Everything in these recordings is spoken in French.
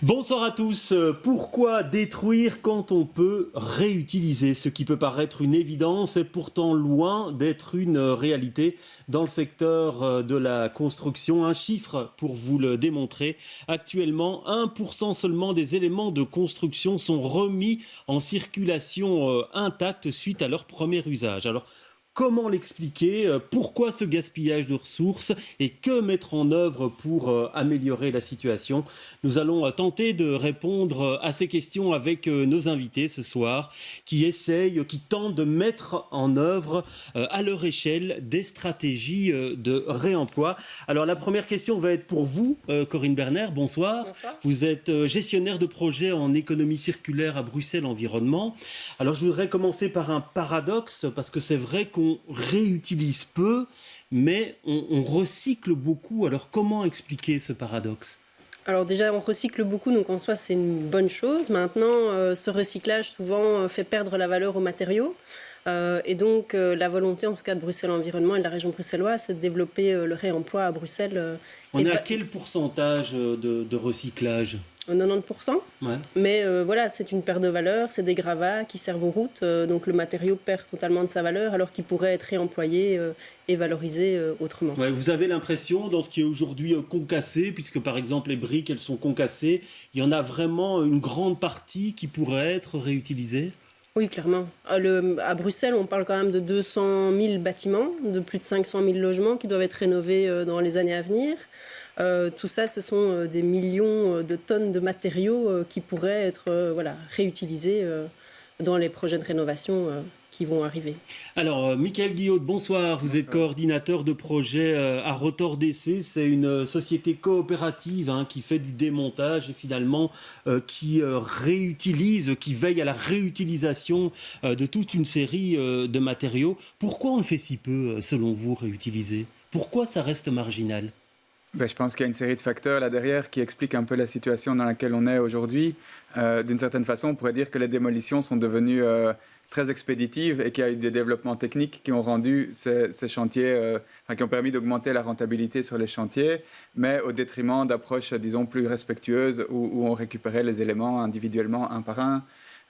Bonsoir à tous. Pourquoi détruire quand on peut réutiliser? Ce qui peut paraître une évidence est pourtant loin d'être une réalité dans le secteur de la construction. Un chiffre pour vous le démontrer. Actuellement, 1% seulement des éléments de construction sont remis en circulation intacte suite à leur premier usage. Alors, comment l'expliquer? Pourquoi ce gaspillage de ressources? Et que mettre en œuvre pour améliorer la situation? Nous allons tenter de répondre à ces questions avec nos invités ce soir, qui tentent de mettre en œuvre à leur échelle des stratégies de réemploi. Alors la première question va être pour vous, Corinne Berner. Bonsoir. Bonsoir. Vous êtes gestionnaire de projet en économie circulaire à Bruxelles Environnement. Alors je voudrais commencer par un paradoxe, parce que c'est vrai qu'on réutilise peu, mais on recycle beaucoup. Alors comment expliquer ce paradoxe? Alors déjà, on recycle beaucoup, donc en soi, c'est une bonne chose. Maintenant, ce recyclage, souvent, fait perdre la valeur aux matériaux. Et donc, la volonté, en tout cas, de Bruxelles Environnement et de la région bruxelloise, c'est de développer le réemploi à Bruxelles. On est à quel pourcentage de recyclage? 90%. Ouais. Mais voilà, c'est une perte de valeur, c'est des gravats qui servent aux routes, donc le matériau perd totalement de sa valeur alors qu'il pourrait être réemployé et valorisé autrement. Ouais, vous avez l'impression, dans ce qui est aujourd'hui concassé, puisque par exemple les briques elles sont concassées, il y en a vraiment une grande partie qui pourrait être réutilisée? Oui, clairement. À Bruxelles, on parle quand même de 200 000 bâtiments, de plus de 500 000 logements qui doivent être rénovés dans les années à venir. Tout ça, ce sont des millions de tonnes de matériaux qui pourraient être réutilisés dans les projets de rénovation qui vont arriver. Alors, Michael Guillaud, bonsoir. Vous êtes coordinateur de projet à Rotor DC. C'est une société coopérative qui fait du démontage et finalement qui réutilise, qui veille à la réutilisation de toute une série de matériaux. Pourquoi on le fait si peu, selon vous, réutiliser? Pourquoi ça reste marginal? Je pense qu'il y a une série de facteurs là derrière qui expliquent un peu la situation dans laquelle on est aujourd'hui. D'une certaine façon, on pourrait dire que les démolitions sont devenues très expéditives et qu'il y a eu des développements techniques qui ont rendu ces chantiers, qui ont permis d'augmenter la rentabilité sur les chantiers, mais au détriment d'approches, disons, plus respectueuses où on récupérait les éléments individuellement un par un.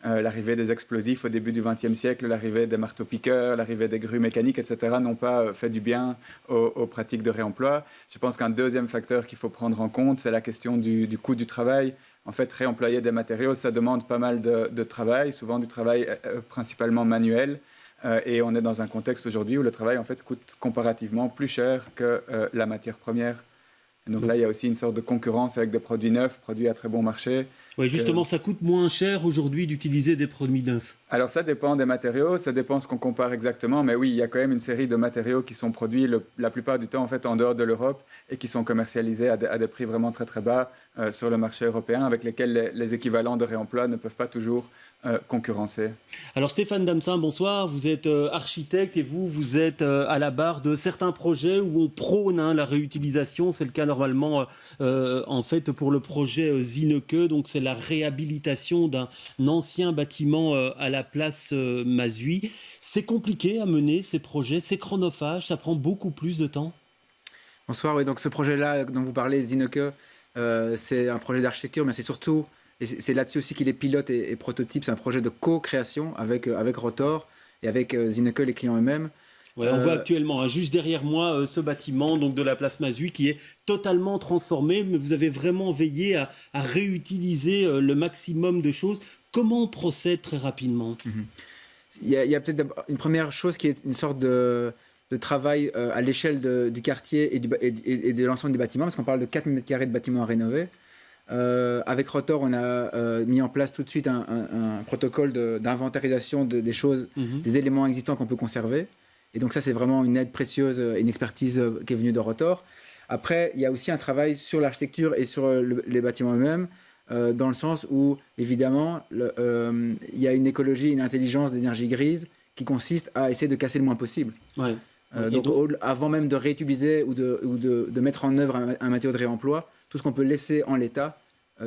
L'arrivée des explosifs au début du XXe siècle, l'arrivée des marteaux-piqueurs, l'arrivée des grues mécaniques, etc. n'ont pas fait du bien aux pratiques de réemploi. Je pense qu'un deuxième facteur qu'il faut prendre en compte, c'est la question du coût du travail. En fait, réemployer des matériaux, ça demande pas mal de travail, souvent du travail principalement manuel. Et on est dans un contexte aujourd'hui où le travail en fait, coûte comparativement plus cher que la matière première. Et donc là, il y a aussi une sorte de concurrence avec des produits neufs, produits à très bon marché. Oui, justement, ça coûte moins cher aujourd'hui d'utiliser des produits neufs. Alors ça dépend des matériaux, ça dépend ce qu'on compare exactement, mais oui, il y a quand même une série de matériaux qui sont produits la plupart du temps en fait en dehors de l'Europe et qui sont commercialisés à des prix vraiment très très bas sur le marché européen, avec lesquels les équivalents de réemploi ne peuvent pas toujours concurrencer. Alors Stéphane Damsin, bonsoir. Vous êtes architecte et vous êtes à la barre de certains projets où on prône la réutilisation. C'est le cas normalement en fait pour le projet Zineke, donc c'est la réhabilitation d'un ancien bâtiment à la place Mazui. C'est compliqué à mener ces projets, c'est chronophage, ça prend beaucoup plus de temps. Bonsoir, oui, donc ce projet-là dont vous parlez, Zineke, c'est un projet d'architecture, mais c'est surtout, et c'est là-dessus aussi qu'il est pilote et prototype, c'est un projet de co-création avec Rotor et avec Zineke, les clients eux-mêmes. Ouais, on voit actuellement, juste derrière moi, ce bâtiment donc de la place Mazui qui est totalement transformé, mais vous avez vraiment veillé à réutiliser le maximum de choses. Comment on procède très rapidement? Il y a peut-être une première chose qui est une sorte de travail à l'échelle du quartier et de l'ensemble du bâtiment, parce qu'on parle de 4 000 m² de bâtiments à rénover. Avec Rotor, on a mis en place tout de suite un protocole d'inventarisation des choses, des éléments existants qu'on peut conserver. Et donc ça, c'est vraiment une aide précieuse, une expertise qui est venue de Rotor. Après, il y a aussi un travail sur l'architecture et sur les bâtiments eux-mêmes, dans le sens où, évidemment, il y a une écologie, une intelligence d'énergie grise qui consiste à essayer de casser le moins possible. Ouais. Donc, avant même de réutiliser ou de mettre en œuvre un matériau de réemploi, tout ce qu'on peut laisser en l'état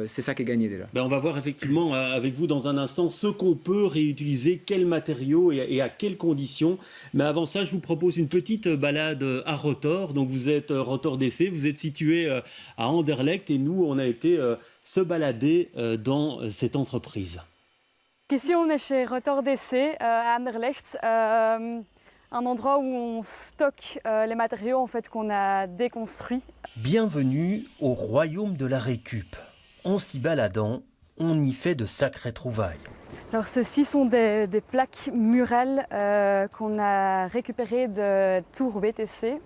c'est ça qui est gagné déjà. On va voir effectivement avec vous dans un instant ce qu'on peut réutiliser, quels matériaux et à quelles conditions. Mais avant ça, je vous propose une petite balade à Rotor. Donc vous êtes Rotor DC, vous êtes situé à Anderlecht et nous, on a été se balader dans cette entreprise. Ici, on est chez Rotor DC à Anderlecht, un endroit où on stocke les matériaux en fait, qu'on a déconstruits. Bienvenue au royaume de la récup. En s'y baladant, on y fait de sacrées trouvailles. Alors, ceux-ci sont des plaques murales qu'on a récupérées de Tours BTC.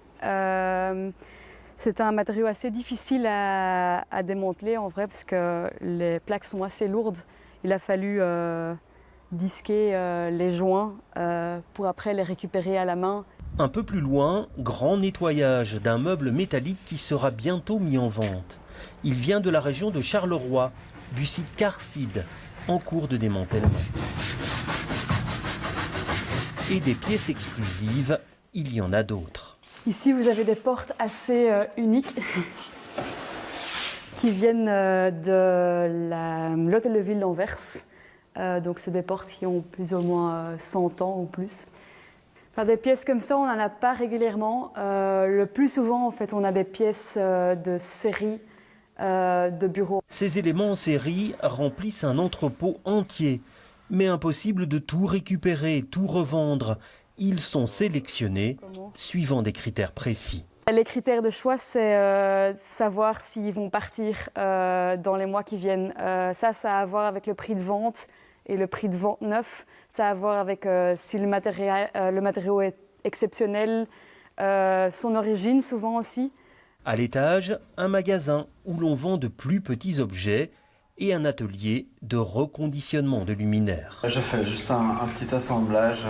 C'est un matériau assez difficile à démanteler en vrai parce que les plaques sont assez lourdes. Il a fallu disquer les joints pour après les récupérer à la main. Un peu plus loin, grand nettoyage d'un meuble métallique qui sera bientôt mis en vente. Il vient de la région de Charleroi, du site Carcide, en cours de démantèlement. Et des pièces exclusives, il y en a d'autres. Ici, vous avez des portes assez uniques qui viennent de l'hôtel de ville d'Anvers. Donc, c'est des portes qui ont plus ou moins 100 ans ou plus. Enfin, des pièces comme ça, on n'en a pas régulièrement. Le plus souvent, en fait, on a des pièces de série de bureaux. Ces éléments en série remplissent un entrepôt entier. Mais impossible de tout récupérer, tout revendre. Ils sont sélectionnés suivant des critères précis. Les critères de choix, c'est savoir s'ils vont partir dans les mois qui viennent. Ça a à voir avec le prix de vente et le prix de vente neuf. Ça a à voir avec si le matériau est exceptionnel, son origine souvent aussi. À l'étage, un magasin où l'on vend de plus petits objets et un atelier de reconditionnement de luminaires. Je fais juste un petit assemblage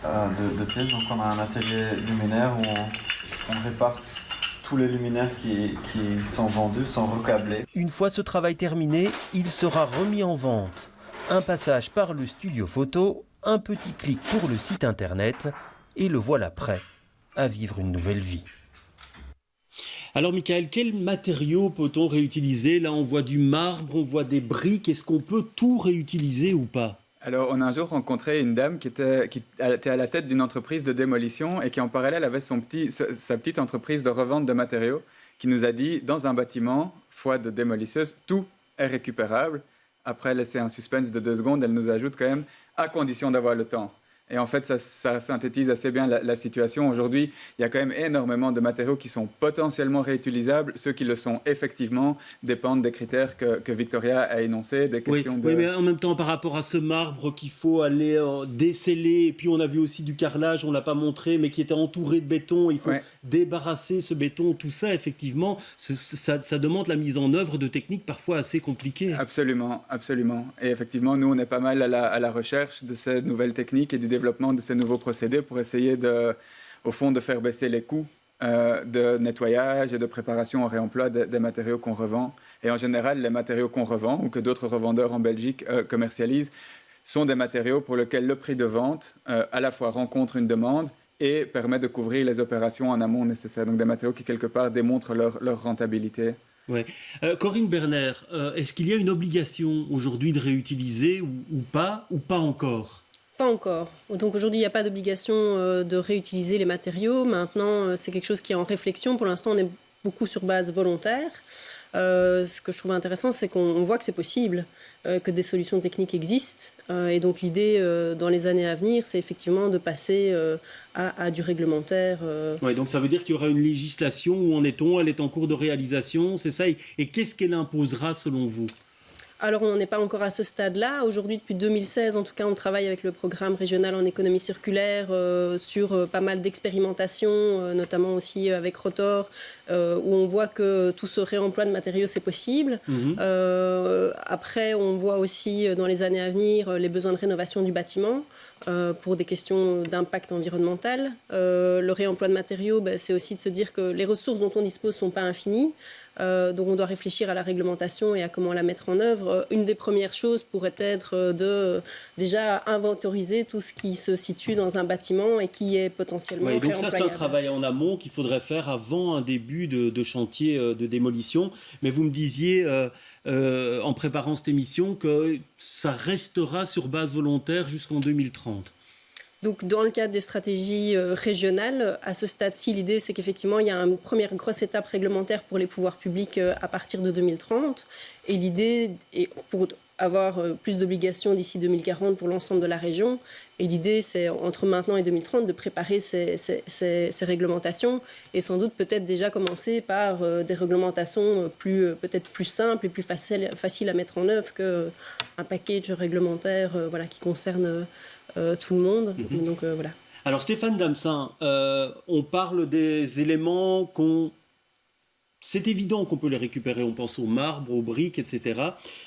de pièces. Donc on a un atelier luminaire où on répare tous les luminaires qui sont vendus, sont recablés. Une fois ce travail terminé, il sera remis en vente. Un passage par le studio photo, un petit clic pour le site internet et le voilà prêt à vivre une nouvelle vie. Alors Michael, quels matériaux peut-on réutiliser? Là, on voit du marbre, on voit des briques. Est-ce qu'on peut tout réutiliser ou pas? Alors, on a un jour rencontré une dame qui était à la tête d'une entreprise de démolition et qui, en parallèle, avait sa petite entreprise de revente de matériaux, qui nous a dit, dans un bâtiment, foi de démolisseuse, tout est récupérable. Après laisser un suspense de 2 secondes, elle nous ajoute quand même, à condition d'avoir le temps. Et en fait, ça synthétise assez bien la situation. Aujourd'hui, il y a quand même énormément de matériaux qui sont potentiellement réutilisables. Ceux qui le sont effectivement dépendent des critères que Victoria a énoncés, des questions oui, mais en même temps, par rapport à ce marbre qu'il faut aller déceler, et puis on a vu aussi du carrelage, on ne l'a pas montré, mais qui était entouré de béton, il faut débarrasser ce béton, tout ça, effectivement, ça demande la mise en œuvre de techniques parfois assez compliquées. Absolument, absolument. Et effectivement, nous, on est pas mal à la recherche de ces nouvelles techniques et du développement de ces nouveaux procédés pour essayer au fond de faire baisser les coûts de nettoyage et de préparation au réemploi des matériaux qu'on revend. Et en général, les matériaux qu'on revend ou que d'autres revendeurs en Belgique commercialisent sont des matériaux pour lesquels le prix de vente à la fois rencontre une demande et permet de couvrir les opérations en amont nécessaires. Donc des matériaux qui quelque part démontrent leur rentabilité. Ouais. Corinne Berner, est-ce qu'il y a une obligation aujourd'hui de réutiliser ou pas encore? Pas encore. Donc aujourd'hui, il n'y a pas d'obligation de réutiliser les matériaux. Maintenant, c'est quelque chose qui est en réflexion. Pour l'instant, on est beaucoup sur base volontaire. Ce que je trouve intéressant, c'est qu'on voit que c'est possible, que des solutions techniques existent. Et donc l'idée, dans les années à venir, c'est effectivement de passer à du réglementaire. Ouais, donc ça veut dire qu'il y aura une législation. Où en est-on? Elle est en cours de réalisation, c'est ça? Et qu'est-ce qu'elle imposera selon vous? Alors, on n'en est pas encore à ce stade-là. Aujourd'hui, depuis 2016, en tout cas, on travaille avec le programme régional en économie circulaire sur pas mal d'expérimentations, notamment aussi avec Rotor, où on voit que tout ce réemploi de matériaux, c'est possible. Après, on voit aussi dans les années à venir les besoins de rénovation du bâtiment pour des questions d'impact environnemental. Le réemploi de matériaux, c'est aussi de se dire que les ressources dont on dispose ne sont pas infinies. Donc on doit réfléchir à la réglementation et à comment la mettre en œuvre. Une des premières choses pourrait être de déjà inventoriser tout ce qui se situe dans un bâtiment et qui est potentiellement Oui, donc ça, c'est un réemployable. travail en amont qu'il faudrait faire avant un début de chantier de démolition. Mais vous me disiez, en préparant cette émission, que ça restera sur base volontaire jusqu'en 2030. Donc, dans le cadre des stratégies régionales, à ce stade-ci, l'idée, c'est qu'effectivement, il y a une première grosse étape réglementaire pour les pouvoirs publics à partir de 2030. Et l'idée est pour avoir plus d'obligations d'ici 2040 pour l'ensemble de la région. Et l'idée, c'est entre maintenant et 2030 de préparer ces réglementations et sans doute peut-être déjà commencer par des réglementations peut-être plus simples et plus faciles à mettre en œuvre qu'un package réglementaire qui concerne tout le monde. Donc, voilà. Alors Stéphane Damsin, on parle des éléments c'est évident qu'on peut les récupérer, on pense au marbre, aux briques, etc.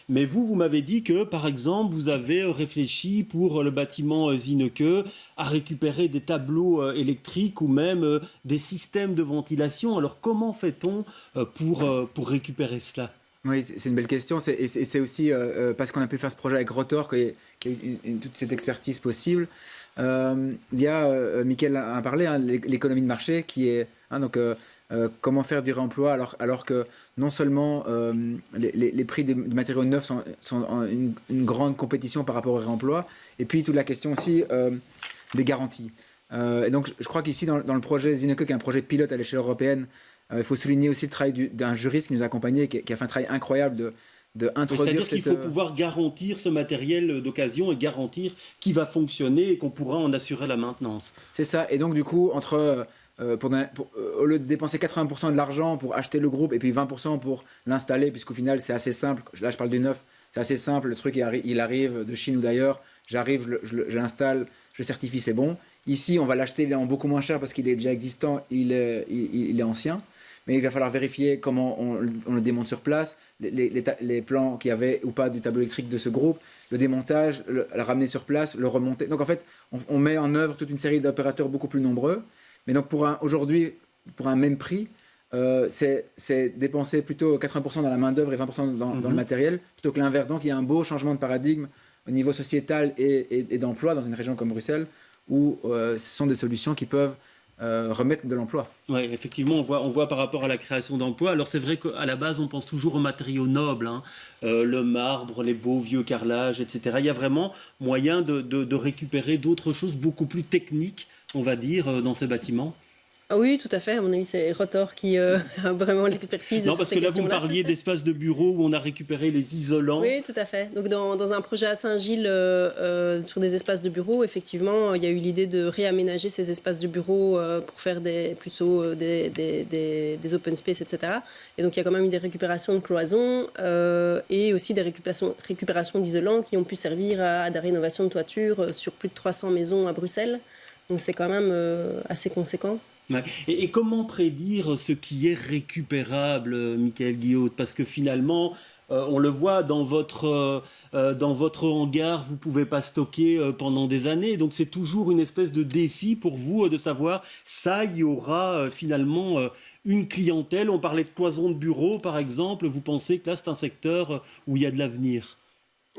Mais vous m'avez dit que, par exemple, vous avez réfléchi pour le bâtiment Zineke à récupérer des tableaux électriques ou même des systèmes de ventilation. Alors comment fait-on pour récupérer cela ? Oui, c'est une belle question. C'est aussi parce qu'on a pu faire ce projet avec Rotor qu'il y a eu toute cette expertise possible. Il y a, Mickaël a parlé, l'économie de marché qui est... comment faire du réemploi alors que non seulement les prix des matériaux neufs sont en une grande compétition par rapport au réemploi, et puis toute la question aussi des garanties. Et donc je crois qu'ici dans le projet Zineke, qui est un projet pilote à l'échelle européenne, il faut souligner aussi le travail d'un juriste qui nous a accompagnés, qui a fait un travail incroyable d'introduire... C'est-à-dire qu'il faut pouvoir garantir ce matériel d'occasion et garantir qu'il va fonctionner et qu'on pourra en assurer la maintenance. C'est ça, et donc du coup, au lieu de dépenser 80% de l'argent pour acheter le groupe et puis 20% pour l'installer, puisqu'au final c'est assez simple, là je parle du neuf, c'est assez simple, le truc il arrive de Chine ou d'ailleurs, j'arrive, je l'installe, je le certifie, c'est bon. Ici on va l'acheter évidemment beaucoup moins cher parce qu'il est déjà existant, il est ancien, mais il va falloir vérifier comment on le démonte sur place, les plans qu'il y avait ou pas du tableau électrique de ce groupe, le démontage, le ramener sur place, le remonter. Donc en fait on met en œuvre toute une série d'opérateurs beaucoup plus nombreux. Mais donc aujourd'hui, pour un même prix, c'est dépenser plutôt 80% dans la main-d'œuvre et 20% dans le matériel, plutôt que l'inverse. Donc il y a un beau changement de paradigme au niveau sociétal et d'emploi dans une région comme Bruxelles, où ce sont des solutions qui peuvent remettre de l'emploi. Oui, effectivement, on voit par rapport à la création d'emplois. Alors c'est vrai qu'à la base, on pense toujours aux matériaux nobles, le marbre, les beaux vieux carrelages, etc. Il y a vraiment moyen de récupérer d'autres choses beaucoup plus techniques, on va dire, dans ces bâtiments. Ah oui, tout à fait. À mon avis, c'est Rotor qui a vraiment l'expertise. Non, parce que là, vous me parliez d'espaces de bureau où on a récupéré les isolants. Oui, tout à fait. Donc, dans un projet à Saint-Gilles, sur des espaces de bureau, effectivement, il y a eu l'idée de réaménager ces espaces de bureau pour faire plutôt des open space, etc. Et donc, il y a quand même eu des récupérations de cloisons et aussi des récupérations d'isolants qui ont pu servir à des rénovations de toiture sur plus de 300 maisons à Bruxelles. Donc, c'est quand même assez conséquent. Ouais. Et comment prédire ce qui est récupérable, Mickaël Guillaud ? Parce que finalement, on le voit dans votre hangar, vous ne pouvez pas stocker pendant des années. Donc c'est toujours une espèce de défi pour vous de savoir, ça, il y aura finalement une clientèle. On parlait de cloisons de bureau, par exemple. Vous pensez que là, c'est un secteur où il y a de l'avenir ?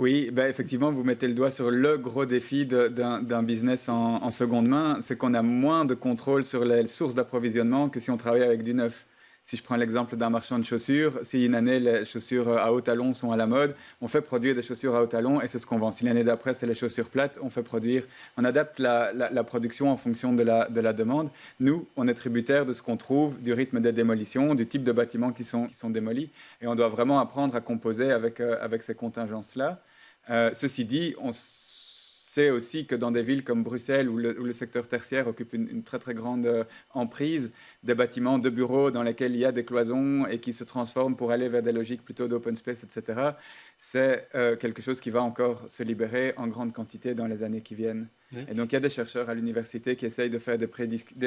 Oui, effectivement, vous mettez le doigt sur le gros défi d'un business en seconde main, c'est qu'on a moins de contrôle sur les sources d'approvisionnement que si on travaille avec du neuf. Si je prends l'exemple d'un marchand de chaussures, si une année les chaussures à haut talon sont à la mode, on fait produire des chaussures à haut talon et c'est ce qu'on vend. Si l'année d'après c'est les chaussures plates, on adapte la production en fonction de la demande. Nous, on est tributaire de ce qu'on trouve, du rythme des démolitions, du type de bâtiments qui sont démolis et on doit vraiment apprendre à composer avec ces contingences-là. Ceci dit, on sait aussi que dans des villes comme Bruxelles, où le secteur tertiaire occupe une très très grande emprise, des bâtiments de bureaux dans lesquels il y a des cloisons et qui se transforment pour aller vers des logiques plutôt d'open space, etc., c'est quelque chose qui va encore se libérer en grande quantité dans les années qui viennent. Oui. Et donc il y a des chercheurs à l'université qui essayent de faire des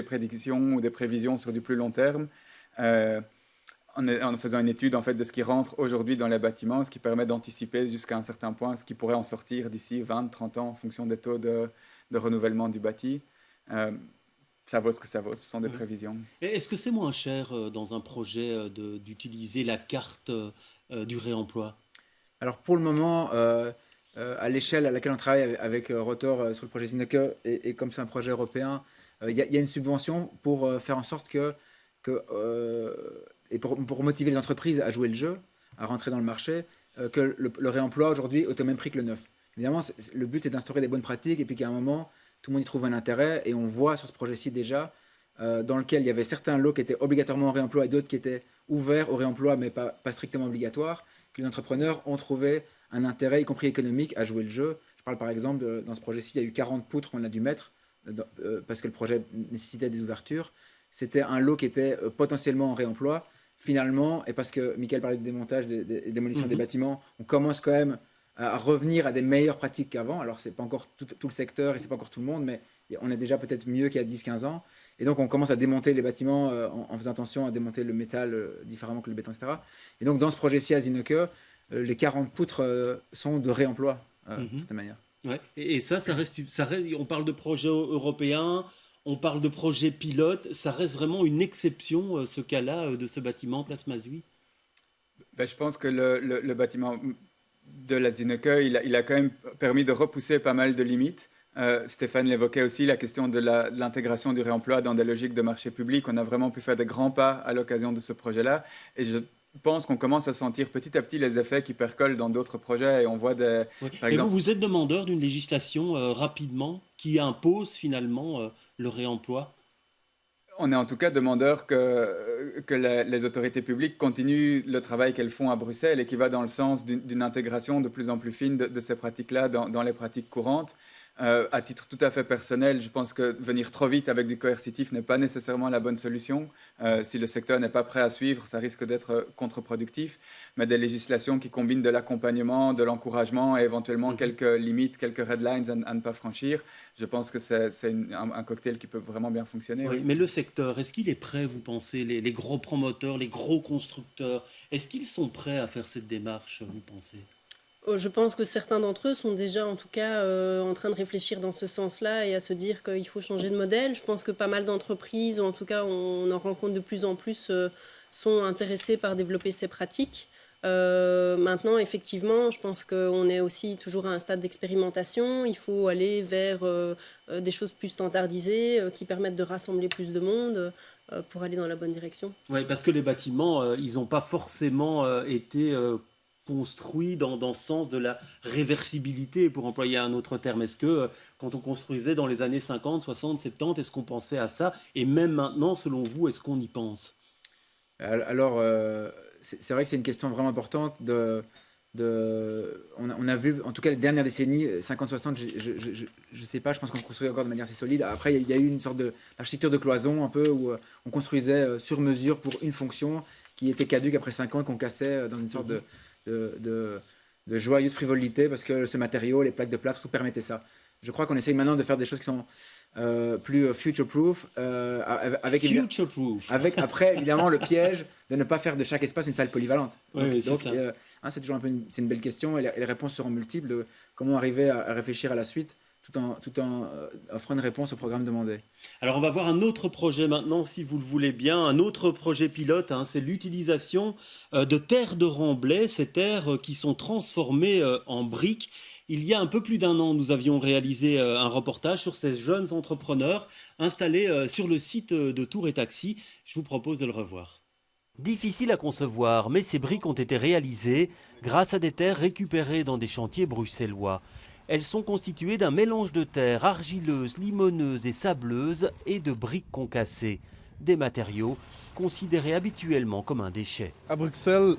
prédictions ou des prévisions sur du plus long terme, en faisant une étude en fait, de ce qui rentre aujourd'hui dans les bâtiments, ce qui permet d'anticiper jusqu'à un certain point ce qui pourrait en sortir d'ici 20-30 ans en fonction des taux de renouvellement du bâti. ça vaut ce que ça vaut, ce sont des prévisions. Et est-ce que c'est moins cher dans un projet d'utiliser la carte du réemploi? Alors pour le moment, à l'échelle à laquelle on travaille avec Rotor sur le projet Zinneke, et comme c'est un projet européen, il y a une subvention pour faire en sorte et pour motiver les entreprises à jouer le jeu, à rentrer dans le marché, que le réemploi aujourd'hui est au même prix que le neuf. Évidemment, le but c'est d'instaurer des bonnes pratiques et puis qu'à un moment, tout le monde y trouve un intérêt. Et on voit sur ce projet-ci déjà, dans lequel il y avait certains lots qui étaient obligatoirement au réemploi et d'autres qui étaient ouverts au réemploi mais pas strictement obligatoires, que les entrepreneurs ont trouvé un intérêt, y compris économique, à jouer le jeu. Je parle par exemple, dans ce projet-ci, il y a eu 40 poutres qu'on a dû mettre parce que le projet nécessitait des ouvertures. C'était un lot qui était potentiellement en réemploi. Finalement, et parce que Mickaël parlait de démontage et démolition des bâtiments, on commence quand même à revenir à des meilleures pratiques qu'avant. Alors, ce n'est pas encore tout le secteur et ce n'est pas encore tout le monde, mais on est déjà peut-être mieux qu'il y a 10-15 ans. Et donc, on commence à démonter les bâtiments en faisant attention à démonter le métal différemment que le béton, etc. Et donc, dans ce projet-ci à Zinneke, les 40 poutres sont de réemploi, de cette manière. Ouais. Et ça reste, on parle de projet européen, on parle de projet pilote, ça reste vraiment une exception, ce cas-là, de ce bâtiment Place Mazui? Je pense que le bâtiment de la Zinneke, il a quand même permis de repousser pas mal de limites. Stéphane l'évoquait aussi, la question de l'intégration du réemploi dans des logiques de marché public. On a vraiment pu faire des grands pas à l'occasion de ce projet-là. Et je pense qu'on commence à sentir petit à petit les effets qui percolent dans d'autres projets. Et on voit des... Oui. Par et exemple, vous êtes demandeur d'une législation rapidement qui impose finalement le réemploi? On est en tout cas demandeur que les autorités publiques continuent le travail qu'elles font à Bruxelles et qui va dans le sens d'une intégration de plus en plus fine de ces pratiques-là dans les pratiques courantes. À titre tout à fait personnel, je pense que venir trop vite avec du coercitif n'est pas nécessairement la bonne solution. Si le secteur n'est pas prêt à suivre, ça risque d'être contre-productif. Mais des législations qui combinent de l'accompagnement, de l'encouragement et éventuellement quelques limites, quelques red lines à ne pas franchir, je pense que c'est un cocktail qui peut vraiment bien fonctionner. Oui, mais le secteur, est-ce qu'il est prêt, vous pensez, les gros promoteurs, les gros constructeurs, est-ce qu'ils sont prêts à faire cette démarche, vous pensez? Je pense que certains d'entre eux sont déjà en tout cas en train de réfléchir dans ce sens-là et à se dire qu'il faut changer de modèle. Je pense que pas mal d'entreprises, ou en tout cas on en rencontre de plus en plus, sont intéressées par développer ces pratiques. Maintenant, effectivement, je pense qu'on est aussi toujours à un stade d'expérimentation. Il faut aller vers des choses plus standardisées qui permettent de rassembler plus de monde pour aller dans la bonne direction. Oui, parce que les bâtiments, ils n'ont pas forcément été construits dans ce sens de la réversibilité, pour employer un autre terme. Est-ce que quand on construisait dans les années 50, 60, 70, est-ce qu'on pensait à ça? Et même maintenant, selon vous, est-ce qu'on y pense? Alors, c'est vrai que c'est une question vraiment importante. On a vu, en tout cas les dernières décennies, 50-60, je ne sais pas, je pense qu'on construisait encore de manière assez solide. Après, il y a eu une sorte d'architecture de cloison un peu où on construisait sur mesure pour une fonction qui était caduque après 5 ans et qu'on cassait dans une sorte de joyeuse frivolité parce que ce matériau, les plaques de plâtre, tout permettait ça. Je crois qu'on essaye maintenant de faire des choses qui sont plus future-proof. Avec après, évidemment, le piège de ne pas faire de chaque espace une salle polyvalente. Oui, donc c'est toujours c'est une belle question et les réponses seront multiples de comment arriver à réfléchir à la suite tout en offrant une réponse au programme demandé. Alors on va voir un autre projet maintenant, si vous le voulez bien, un autre projet pilote, c'est l'utilisation de terres de remblai, ces terres qui sont transformées en briques. Il y a un peu plus d'1 an, nous avions réalisé un reportage sur ces jeunes entrepreneurs installés sur le site de Tour et Taxi. Je vous propose de le revoir. Difficile à concevoir, mais ces briques ont été réalisées grâce à des terres récupérées dans des chantiers bruxellois. Elles sont constituées d'un mélange de terres argileuses, limoneuses et sableuses et de briques concassées, des matériaux considérés habituellement comme un déchet. À Bruxelles,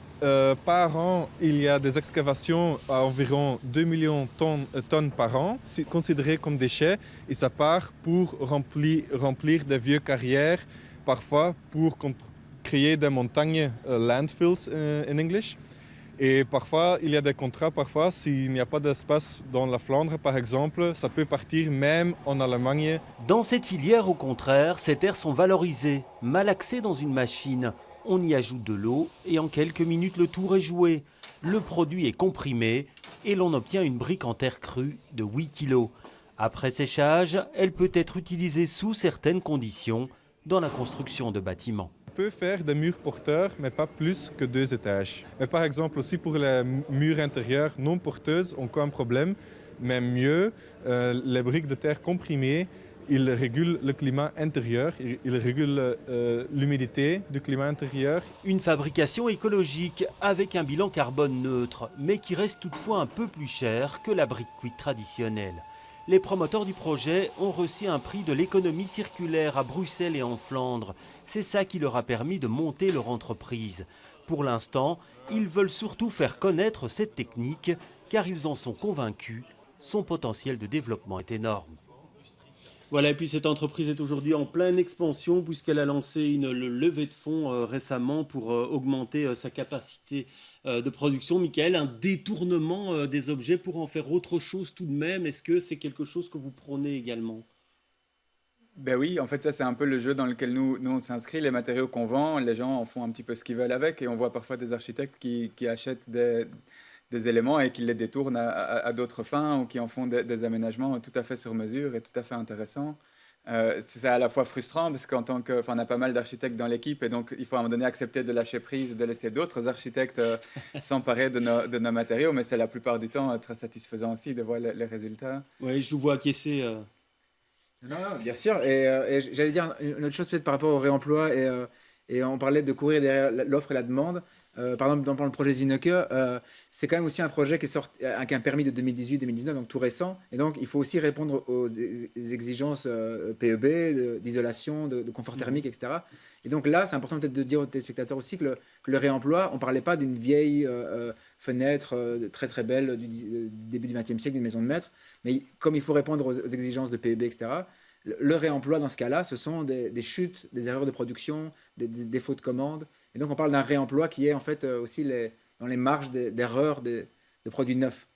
par an, il y a des excavations à environ 2 millions de tonnes par an, considérées comme déchets, et ça part pour remplir des vieux carrières, parfois pour créer des montagnes, landfills en anglais. Et parfois, il y a des contrats, s'il n'y a pas d'espace dans la Flandre, par exemple, ça peut partir même en Allemagne. Dans cette filière, au contraire, ces terres sont valorisées, malaxées dans une machine. On y ajoute de l'eau et en quelques minutes, le tour est joué. Le produit est comprimé et l'on obtient une brique en terre crue de 8 kg. Après séchage, elle peut être utilisée sous certaines conditions dans la construction de bâtiments. On peut faire des murs porteurs, mais pas plus que 2 étages. Mais par exemple aussi pour les murs intérieurs non porteuses, on a un problème. Mais mieux, les briques de terre comprimées, ils régulent le climat intérieur, ils régulent l'humidité du climat intérieur. Une fabrication écologique avec un bilan carbone neutre, mais qui reste toutefois un peu plus cher que la brique cuite traditionnelle. Les promoteurs du projet ont reçu un prix de l'économie circulaire à Bruxelles et en Flandre. C'est ça qui leur a permis de monter leur entreprise. Pour l'instant, ils veulent surtout faire connaître cette technique, car ils en sont convaincus. Son potentiel de développement est énorme. Voilà, et puis cette entreprise est aujourd'hui en pleine expansion puisqu'elle a lancé une levée de fonds récemment pour augmenter sa capacité de production. Michael, un détournement des objets pour en faire autre chose tout de même, est-ce que c'est quelque chose que vous prônez également ? Ben oui, en fait, ça, c'est un peu le jeu dans lequel nous on s'inscrit. Les matériaux qu'on vend, les gens en font un petit peu ce qu'ils veulent avec. Et on voit parfois des architectes qui achètent des éléments et qui les détournent à d'autres fins ou qui en font des aménagements tout à fait sur mesure et tout à fait intéressants. C'est à la fois frustrant parce on a pas mal d'architectes dans l'équipe et donc il faut à un moment donné accepter de lâcher prise, de laisser d'autres architectes s'emparer de nos matériaux, mais c'est la plupart du temps très satisfaisant aussi de voir les résultats. Oui, je vous vois acquiescer. Non, bien sûr. Et j'allais dire une autre chose peut-être par rapport au réemploi et on parlait de courir derrière l'offre et la demande. Par exemple, dans le projet Zinneke, c'est quand même aussi un projet qui est sorti avec un permis de 2018-2019, donc tout récent. Et donc, il faut aussi répondre aux exigences PEB, d'isolation, de confort thermique, etc. Et donc là, c'est important peut-être de dire aux téléspectateurs aussi que le réemploi, on ne parlait pas d'une vieille fenêtre très très belle du début du XXe siècle, d'une maison de maître. Mais comme il faut répondre aux exigences de PEB, etc., le réemploi, dans ce cas-là, ce sont des chutes, des erreurs de production, des défauts de commande. Et donc, on parle d'un réemploi qui est en fait aussi dans les marges d'erreurs de produits neufs.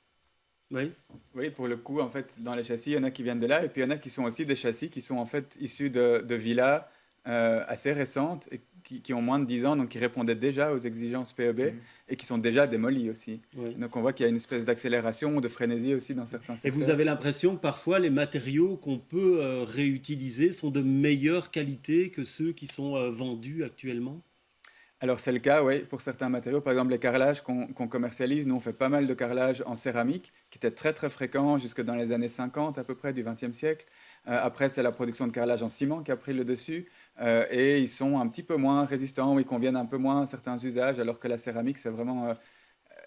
Oui. Oui, pour le coup, en fait, dans les châssis, il y en a qui viennent de là, et puis il y en a qui sont aussi des châssis qui sont en fait issus de villas assez récentes et qui ont moins de 10 ans, donc qui répondaient déjà aux exigences PEB et qui sont déjà démolis aussi. Oui. Donc on voit qu'il y a une espèce d'accélération ou de frénésie aussi dans certains secteurs. Et vous avez l'impression que parfois les matériaux qu'on peut réutiliser sont de meilleure qualité que ceux qui sont vendus actuellement ? Alors c'est le cas, oui, pour certains matériaux. Par exemple, les carrelages qu'on commercialise, nous on fait pas mal de carrelage en céramique, qui était très très fréquent jusque dans les années 50 à peu près du XXe siècle. Après, c'est la production de carrelage en ciment qui a pris le dessus. Et ils sont un petit peu moins résistants, ou ils conviennent un peu moins à certains usages, alors que la céramique, c'est vraiment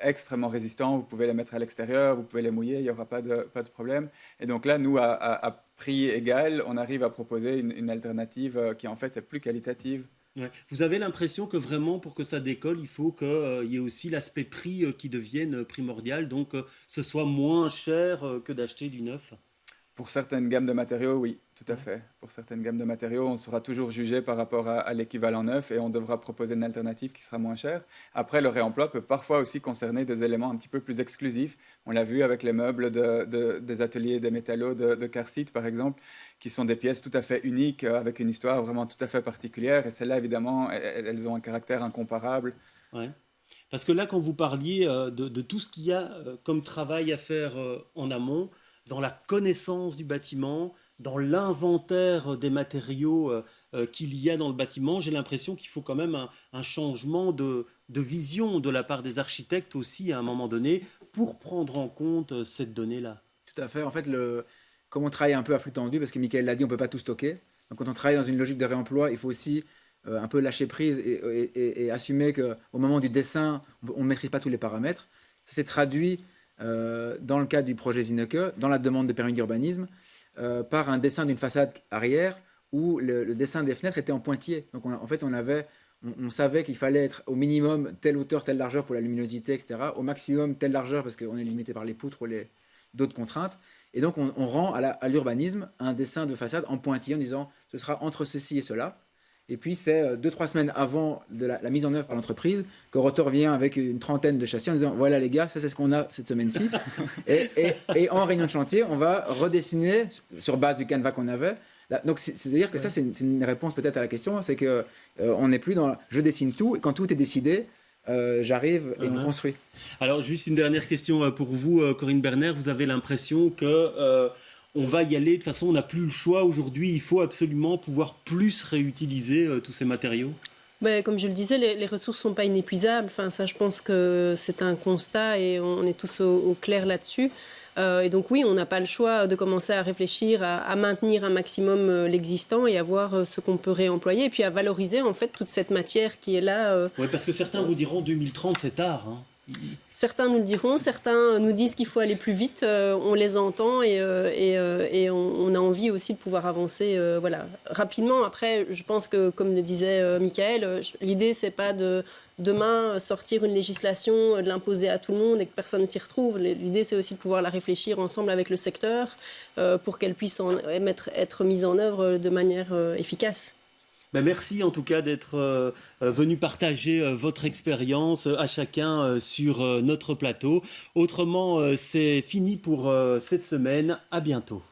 extrêmement résistant. Vous pouvez les mettre à l'extérieur, vous pouvez les mouiller, il n'y aura pas de problème. Et donc là, nous, à prix égal, on arrive à proposer une alternative qui en fait est plus qualitative. Ouais. Vous avez l'impression que vraiment pour que ça décolle, il faut qu'il y ait aussi l'aspect prix qui devienne primordial, donc ce soit moins cher que d'acheter du neuf? Pour certaines gammes de matériaux, oui, tout à fait. Pour certaines gammes de matériaux, on sera toujours jugé par rapport à l'équivalent neuf et on devra proposer une alternative qui sera moins chère. Après, le réemploi peut parfois aussi concerner des éléments un petit peu plus exclusifs. On l'a vu avec les meubles des ateliers des métallos de Carcite, par exemple, qui sont des pièces tout à fait uniques, avec une histoire vraiment tout à fait particulière. Et celles-là, évidemment, elles ont un caractère incomparable. Ouais. Parce que là, quand vous parliez de tout ce qu'il y a comme travail à faire en amont, dans la connaissance du bâtiment, dans l'inventaire des matériaux qu'il y a dans le bâtiment, j'ai l'impression qu'il faut quand même un changement de vision de la part des architectes aussi à un moment donné pour prendre en compte cette donnée-là. Tout à fait. En fait, comme on travaille un peu à flux tendu, parce que Michael l'a dit, on ne peut pas tout stocker. Donc quand on travaille dans une logique de réemploi, il faut aussi un peu lâcher prise et assumer qu'au moment du dessin, on ne maîtrise pas tous les paramètres. Ça s'est traduit dans le cadre du projet Zinneke, dans la demande de permis d'urbanisme, par un dessin d'une façade arrière où le dessin des fenêtres était en pointillé. Donc en fait, on savait qu'il fallait être au minimum telle hauteur, telle largeur pour la luminosité, etc. Au maximum telle largeur parce qu'on est limité par les poutres ou d'autres contraintes. Et donc on rend à l'urbanisme un dessin de façade en pointillé en disant ce sera entre ceci et cela. Et puis, c'est 2-3 semaines avant de la mise en œuvre par l'entreprise que Rotor vient avec une trentaine de châssis en disant voilà les gars, ça c'est ce qu'on a cette semaine-ci. et en réunion de chantier, on va redessiner sur base du canevas qu'on avait. Là, donc, c'est-à-dire que ça, c'est une réponse peut-être à la question, c'est qu'on n'est plus dans je dessine tout, et quand tout est décidé, j'arrive et on construit. Alors, juste une dernière question pour vous, Corinne Berner. Vous avez l'impression que on va y aller, de toute façon on n'a plus le choix aujourd'hui, il faut absolument pouvoir plus réutiliser tous ces matériaux? Comme je le disais, les ressources ne sont pas inépuisables. Enfin, ça, je pense que c'est un constat et on est tous au clair là-dessus. Et donc oui, on n'a pas le choix de commencer à réfléchir à maintenir un maximum l'existant et à voir ce qu'on peut réemployer et puis à valoriser en fait toute cette matière qui est là. Oui, parce que certains vous diront 2030 c'est tard. Hein. Certains nous le diront, certains nous disent qu'il faut aller plus vite, on les entend et on a envie aussi de pouvoir avancer rapidement. Après, je pense que, comme le disait Michael, l'idée, c'est pas de demain sortir une législation, de l'imposer à tout le monde et que personne ne s'y retrouve. L'idée, c'est aussi de pouvoir la réfléchir ensemble avec le secteur pour qu'elle puisse être mise en œuvre de manière efficace. Merci en tout cas d'être venu partager votre expérience à chacun sur notre plateau. Autrement, c'est fini pour cette semaine. À bientôt.